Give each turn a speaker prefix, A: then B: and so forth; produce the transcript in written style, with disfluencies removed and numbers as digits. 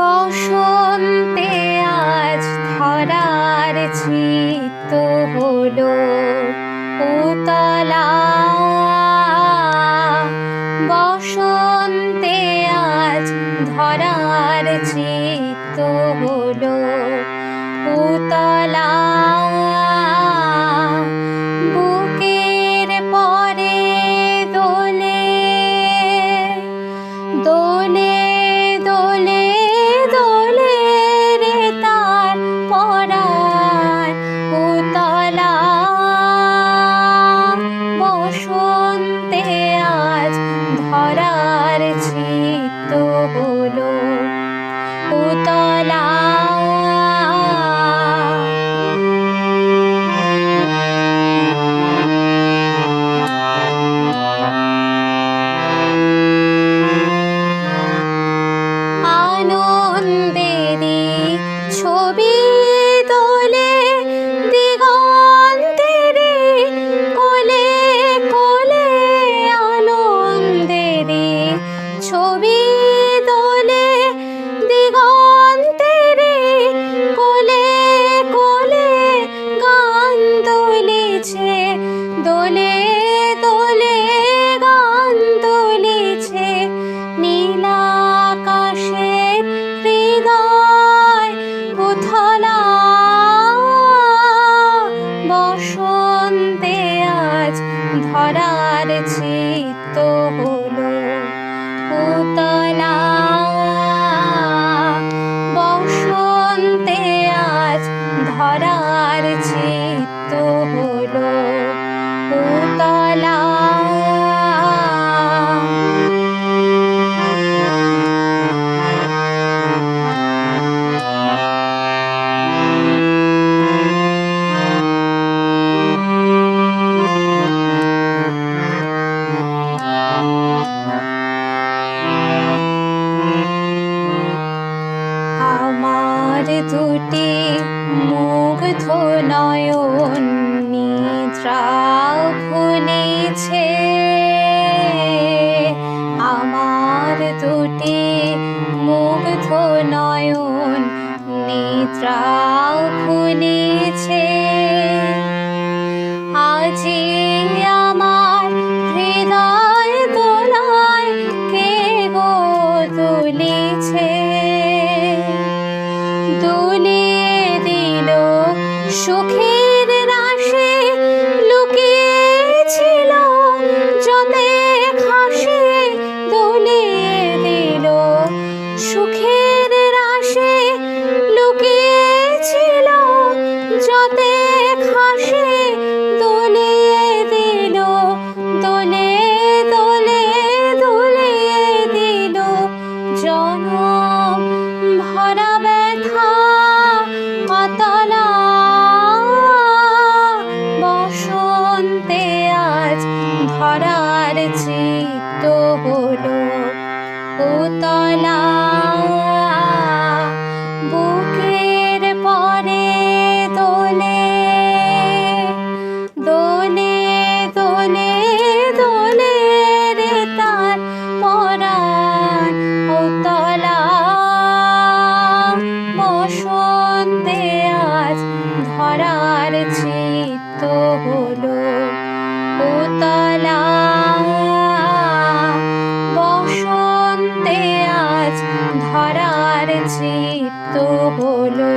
A: বসন্তে আজ ধরার চিত্ত হলো উতলা। বসন্তে আজ ধরার চিত্ত হলো উতলা। বুকের পরে দোলে দোলে দোলে দোলে রে তার পরাণ উতলা। বসন্তে আজ ধরার চিত্ত হলো উতলা। আনন্দেরই ছবি তোলে দিগন্তেরই কোলে কোলে। আনন্দেরই ছবি তোলে দিগন্তেরই কোলে কোলে। গান দুলিছে দোলে দোলে গান দুলিছে নীলাকাশের হৃদয় উথলা। বসন্তে আজ ধরার চিত্ত হলো উতলা। বসন্তে আজ ধরার চিত্ত হলো উতলা। আমার দুটি মুগ্ধ নয়ন নিদ্রা খুলেছে। আমার দুটি মুগ্ধ নয়ন নিদ্রা খুলেছে। আজি আমার হৃদয় দোলায় কে গো দুলিছে। দুলিয়ে দিল সুখের রাশি লুকিয়েছিল যতেক হাসি। দুলিয়ে দিল সুখের রাশি লুকিয়েছিল যতেক হাসি। দুলিয়ে দিল দোলে দোলে দুলিয়ে দিল জনম ভরা ব্যথা অতলা। বসন্তে আজ ধরার চিত্ত হলো উতলা। বুকের পরে দোলে দোলে দোলে দোলে রে তার পরাণ উতলা। বসন্তে আজ ধরার চিত্ত হলো উতলা। বসন্তে আজ ধরার চিত্ত হলো